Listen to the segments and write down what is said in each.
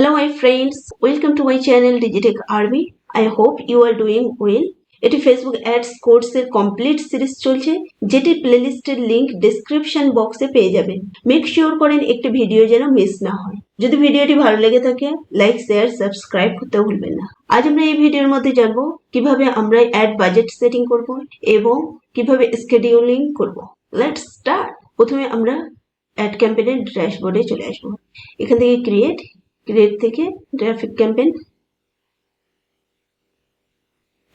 Hello my friends, welcome to my channel Digitech Army. I hope you are doing well. এটি Facebook ads কোর্সের complete series চলছে, যেটি প্লেলিস্টের link description বক্সে পেয়ে যাবেন। মেক শিওর করেন একটি ভিডিও যেন মিস না হয়। যদি ভিডিওটি ভালো লেগে থাকে লাইক শেয়ার সাবস্ক্রাইব করতে ভুলবেন না। আজ আমরা এই ভিডিওর মধ্যে জানবো কিভাবে আমরা অ্যাড বাজেট সেটিং করব এবং কিভাবে স্কেডিউলিং করব। Let's start. প্রথমে আমরা অ্যাড ক্যাম্পেইনের ড্যাশবোর্ডে চলে আসবো। এখান থেকে ক্রিয়েট থেকে traffic campaign,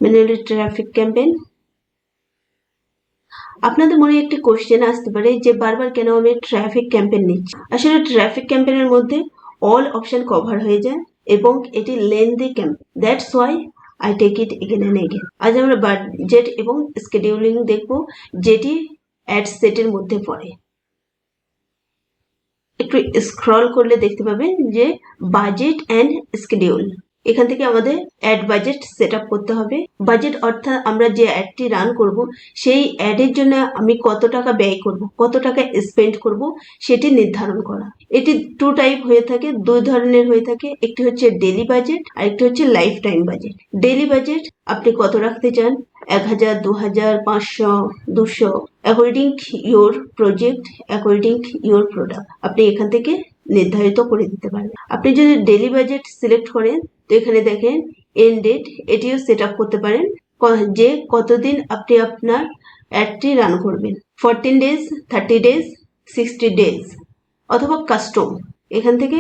manually traffic campaign. আপনাদের মনে একটি কোশ্চেন আসতে পারে যে বারবার কেন আমি ট্রাফিক ক্যাম্পেইন নিচ্ছি। আসলে ট্রাফিক ক্যাম্পেইনের মধ্যে অল অপশন কভার হয়ে যায় এবং এটি লেন্দি campaign, that's why I take it again and again. আজ আমরা বাজেট এবং স্কেডিউলিং দেখব, যেটি অ্যাড সেটের মধ্যে পড়ে। একটু স্ক্রল করলে দেখতে পাবেন যে বাজেট অ্যান্ড স্কেডিউল। এখান থেকে আমাদের অ্যাড বাজেট সেট আপ করতে হবে। বাজেট অর্থাৎ আমরা যে অ্যাডটি রান করব সেই অ্যাডের জন্য আমি কত টাকা ব্যয় করব, কত টাকা স্পেন্ড করব সেটি নির্ধারণ করা। এটি টু টাইপ হয়ে থাকে, দুই ধরনের হয়ে থাকে। একটি হচ্ছে ডেইলি বাজেট আর একটি হচ্ছে life time budget. Daily budget আপনি কত রাখতে চান, 1000, 2000, 500, 200, according your project, according your product আপনি এখান থেকে নির্ধারিত করে দিতে পারেন। আপনি যদি ডেইলি বাজেট সিলেক্ট করেন তো এখানে দেখেন এন্ড ডেট, এটিও সেট আপ করতে পারেন যে কতদিন আপনি আপনার অ্যাডটি রান করবেন, 14 ডেজ, 30 ডেজ, 60 ডেজ, অথবা কাস্টম। এখান থেকে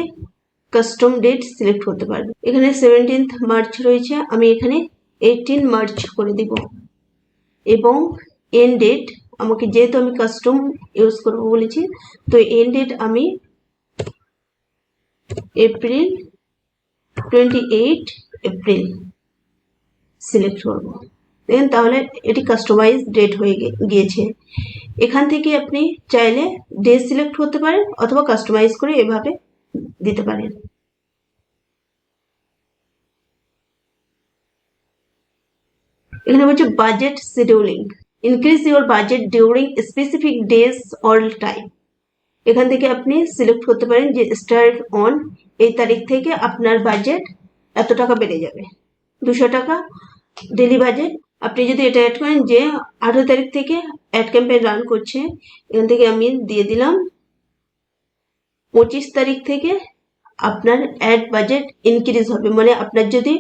কাস্টম ডেট সিলেক্ট করতে পারবেন। এখানে 17 মার্চ রয়েছে, আমি এখানে 18 মার্চ করে দিব এবং এন্ড ডেট আমাকে, যেহেতু আমি কাস্টম ইউজ করবো বলেছি, তো এন্ড ডেট আমি এপ্রিল 28 এপ্রিল সিলেক্ট করবো। দেখেন তাহলে এটি কাস্টমাইজ ডেট হয়ে গিয়েছে। এখান থেকে আপনি চাইলে ডে সিলেক্ট করতে পারেন অথবা কাস্টমাইজ করে এভাবে দিতে পারেন। এখানে বলছে budget scheduling, increase your budget during specific days or time. এখান থেকে আপনি সিলেক্ট করতে পারেন যে স্টার্ট অন এই তারিখ থেকে আপনার বাজেট এত টাকা বেড়ে যাবে, 200 টাকা ডেলি বাজেট। আপনি যদি এটা অ্যাড করেন যে 18 তারিখ থেকে অ্যাড ক্যাম্পেইন রান করছে, এখান থেকে আমি দিয়ে দিলাম 25 তারিখ থেকে আপনার অ্যাড বাজেট ইনক্রিজ হবে। মানে আপনার যদি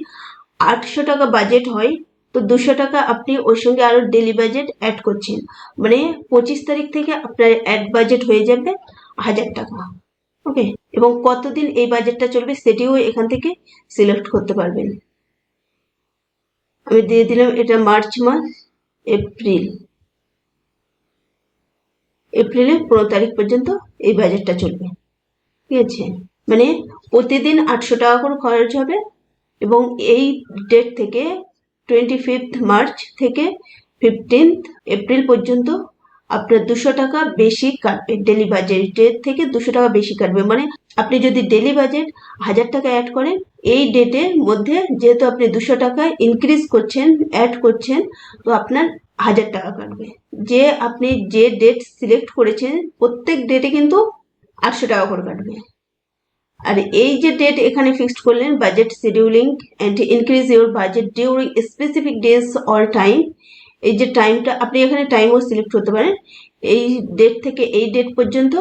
800 টাকা বাজেট হয় তো 200 টাকা আপনি ওর সঙ্গে আরো ডেলি বাজেট অ্যাড করছেন, মানে 25 তারিখ থেকে আপনার অ্যাড বাজেট হয়ে যাবে 1000 টাকা। ওকে, এবং কতদিন এই বাজেটটা চলবে সেটিও এখান থেকে সিলেক্ট করতে পারবেন। আমি দিয়ে দিলাম এটা মার্চ মাস, এপ্রিলের 15 তারিখ পর্যন্ত এই বাজেটটা চলবে। ঠিক আছে, মানে প্রতিদিন 800 টাকা করে খরচ হবে এবং এই ডেট থেকে 25 মার্চ থেকে 15 এপ্রিল পর্যন্ত আপনার 200 টাকা বেশি কাটবে, ডেলি বাজেটের থেকে 200 টাকা বেশি কাটবে। মানে আপনি যদি ডেলি বাজেট 1000 টাকা অ্যাড করেন, এই ডেটের মধ্যে যেহেতু আপনি 200 টাকা ইনক্রিজ করছেন, অ্যাড করছেন, তো আপনার 1000 টাকা কাটবে। যে আপনি যে ডেট সিলেক্ট করেছেন প্রত্যেক ডেটে কিন্তু 800 টাকা করে কাটবে। আর এই যে ডেট এখানে ফিক্সড করলেন, budget scheduling and increase your budget during specific days or time, এই যে টাইমটা আপনি এখানে টাইমও সিলেক্ট করতে পারেন। এই ডেট থেকে এই ডেট পর্যন্ত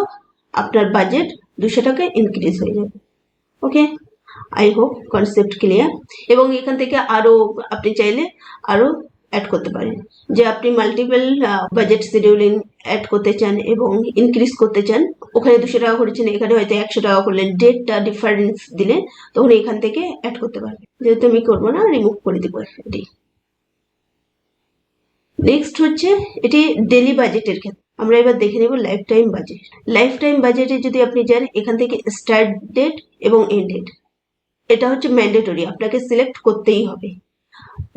আপনার বাজেট 200 টাকা ইনক্রিজ হয়ে যাবে। ওকে, আই হোপ কনসেপ্ট ক্লিয়ার। এবং এখান থেকে আরো আপনি চাইলে আরো অ্যাড করতে পারেন, যে আপনি মাল্টিপল বাজেট শিডিউলিং অ্যাড করতে চান এবং ইনক্রিজ করতে চান। ওখানে 200 টাকা করেছেন, এখানে হয়তো 100 টাকা করলেন, ডেটটা ডিফারেন্স দিলেন, তখন এখান থেকে অ্যাড করতে পারবেন। যেহেতু আমি করবো না, রিমুভ করে দিব এটি। নেক্সট হচ্ছে এটি ডেলি বাজেটের ক্ষেত্রে। আমরা এবার দেখে নেব life time budget. Life time বাজেটে যদি আপনি যান, এখান থেকে স্টার্ট ডেট এবং এন্ড ডেট, এটা হচ্ছে ম্যান্ডেটরি, আপনাকে সিলেক্ট করতেই হবে।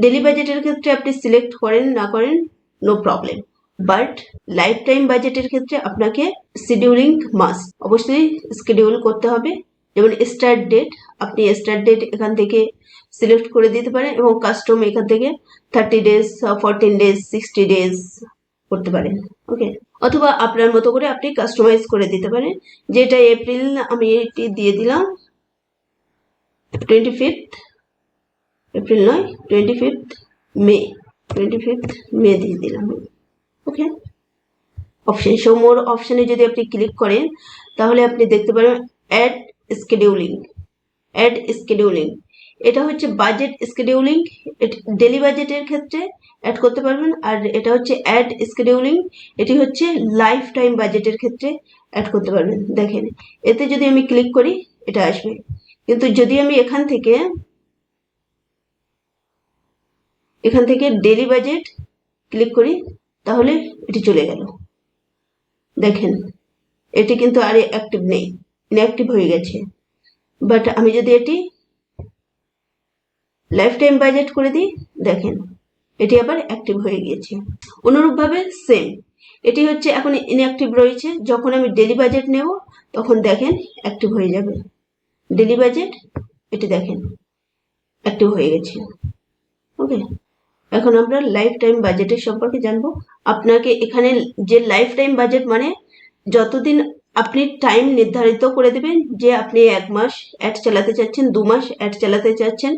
ডেলি বাজেটের ক্ষেত্রে আপনি সিলেক্ট করেন না করেন no problem, but life time বাজেটের ক্ষেত্রে আপনাকে শিডিউলিং মাস্ট, অবশ্যই শিডিউল করতে হবে। যেমন স্টার্ট ডেট, আপনি স্টার্ট ডেট এখান থেকে সিলেক্ট করে দিতে পারেন এবং কাস্টম এখান থেকে 30 ডেজ, 14 ডেজ, 60 ডেজ করতে পারেন। ওকে, অথবা আপনার মতো করে আপনি কাস্টমাইজ করে দিতে পারেন। যেটা এপ্রিল, আমি এটি দিয়ে দিলাম 25th এপ্রিল নয়, 25th মে, 25th মে দিয়ে দিলাম। ওকে, অপশন শো মোর অপশনে যদি আপনি ক্লিক করেন তাহলে আপনি দেখতে পারেন অ্যাড স্কেডিউলিং। অ্যাড স্কেডিউলিং এটা হচ্ছে বাজেট স্কেডিউলিং, ডেলি বাজেটের ক্ষেত্রে অ্যাড করতে পারবেন। আর এটা হচ্ছে অ্যাড স্কেডিউলিং, এটি হচ্ছে লাইফ টাইম বাজেটের ক্ষেত্রে অ্যাড করতে পারবেন। দেখেন এতে যদি আমি ক্লিক করি এটা আসবে, কিন্তু যদি আমি এখান থেকে ডেলি বাজেট ক্লিক করি তাহলে এটি চলে গেল। দেখেন এটি কিন্তু আর অ্যাক্টিভ নেই, ইনঅ্যাক্টিভ হয়ে গেছে। বাট আমি যদি এটি লাইফ টাইম বাজেট করে দিই, দেখেন এটি আবার অ্যাক্টিভ হয়ে গিয়েছে। অনুরূপভাবে সেম এটি হচ্ছে এখন ইনঅ্যাক্টিভ রয়েছে, যখন আমি ডেলি বাজেট নেব তখন দেখেন অ্যাক্টিভ হয়ে যাবে। ডেলি বাজেট এটি দেখেন অ্যাক্টিভ হয়ে গেছে। ওকে, এখন আমরা লাইফ টাইম বাজেটের সম্পর্কে জানবো। আপনাকে এখানে যে লাইফ টাইম বাজেট মানে যতদিন আপনি টাইম নির্ধারিত করে দেবেন যে আপনি 1 মাস অ্যাড চালাতে চাচ্ছেন, 2 মাস অ্যাড চালাতে চাচ্ছেন,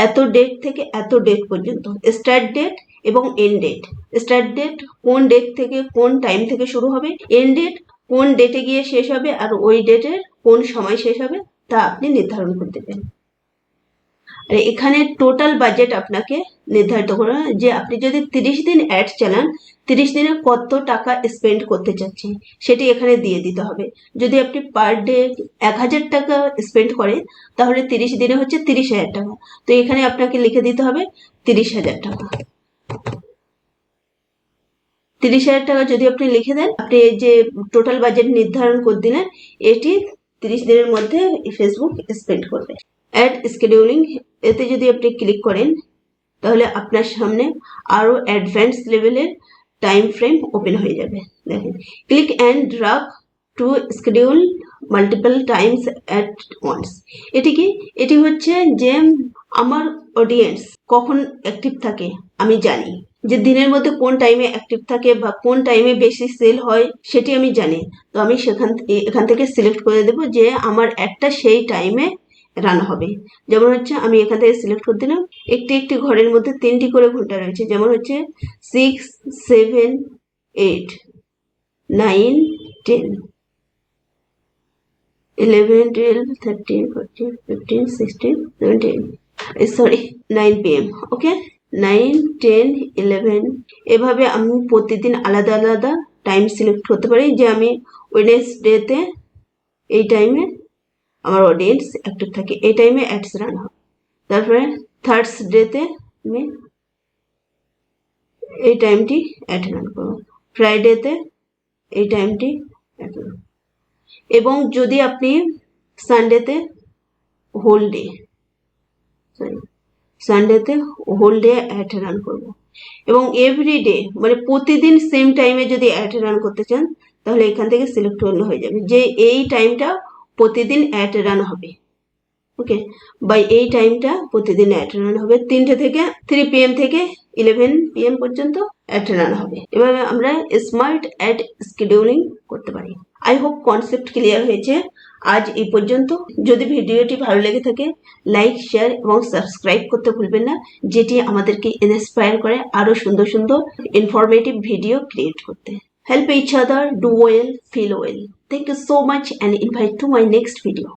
এত ডেট থেকে এত ডেট পর্যন্ত, স্টার্ট ডেট এবং এন্ড ডেট। স্টার্ট ডেট কোন ডেট থেকে কোন টাইম থেকে শুরু হবে, এন্ড ডেট কোন ডেটে গিয়ে শেষ হবে, আর ওই ডেটের কোন সময় শেষ হবে তা আপনি নির্ধারণ করে দেবেন। আর এখানে টোটাল বাজেট আপনাকে নির্ধারিত করা, যে আপনি যদি 30 দিন অ্যাড চালান 30 দিনে কত টাকা স্পেন্ড করতে চাচ্ছেন সেটি এখানে দিয়ে দিতে হবে। যদি আপনি পার ডে 1000 টাকা স্পেন্ড করেন তাহলে 30 দিনে হচ্ছে 30,000 টাকা। তো এখানে আপনাকে লিখে দিতে হবে 30,000 টাকা। 30,000 টাকা যদি আপনি লিখে দেন, আপনি এই যে টোটাল বাজেট নির্ধারণ করে দিলেন, এটি 30 দিনের মধ্যে ফেসবুক স্পেন্ড করবে। অ্যাড স্কেডিউলিং এতে যদি আপনি ক্লিক করেন তাহলে আপনার সামনে আরো অ্যাডভান্স লেভেলের টাইম ফ্রেম ওপেন হয়ে যাবে। দেখেন click and drag to schedule multiple times at once. এটি কি? এটি হচ্ছে যে আমার অডিয়েন্স কখন অ্যাক্টিভ থাকে আমি জানি, যে দিনের মধ্যে কোন টাইমে অ্যাক্টিভ থাকে বা কোন টাইমে বেশি সেল হয় সেটি আমি জানি। তো আমি এখান থেকে সিলেক্ট করে দেব যে আমার অ্যাডটা সেই টাইমে রান হবে। যেমন হচ্ছে আমি এখান থেকে সিলেক্ট করে দিলাম, একটি ঘরের মধ্যে 3টি করে ঘন্টা রয়েছে, যেমন হচ্ছে 6, 7, 8, 9, 10, 11, 12, 13, 14, 15, 16, 17, সরি 9 PM। ওকে, 9, 10, 11 এভাবে আমি প্রতিদিন আলাদা আলাদা টাইম সিলেক্ট করতে পারি, যে আমি ওয়েডনেসডেতে এই টাইমে আমার অডিয়েন্স অ্যাক্টিভ থাকে, এই টাইমে অ্যাডস রান হয়। তারপরে থার্সডেতে আমি এই টাইমটি অ্যাড রান করবো, ফ্রাইডেতে এই টাইমটি অ্যাড রান, এবং যদি আপনি সানডেতে হোল ডে অ্যাড রান করবো, এবং এভরি ডে মানে প্রতিদিন সেম টাইমে যদি অ্যাড রান করতে চান তাহলে এখান থেকে সিলেক্ট করলে হয়ে যাবে যে এই টাইমটা প্রতিদিন অ্যাড রান হবে। ওকে, বাই এই টাইমটা প্রতিদিন অ্যাড রান হবে, 3 PM থেকে 11 PM পর্যন্ত অ্যাড রান হবে। এভাবে আমরা স্মার্ট অ্যাড স্কেডিউলিং করতে পারি। আই হোপ কনসেপ্ট ক্লিয়ার হয়েছে। আজ এই পর্যন্ত। যদি ভিডিওটি ভালো লেগে থাকে লাইক, শেয়ার এবং সাবস্ক্রাইব করতে ভুলবেন না, যেটি আমাদেরকে ইন্সপায়ার করে আরো সুন্দর সুন্দর ইনফরমেটিভ ভিডিও ক্রিয়েট করতে। Help each other, do well, feel well. Thank you so much and invite to my next video.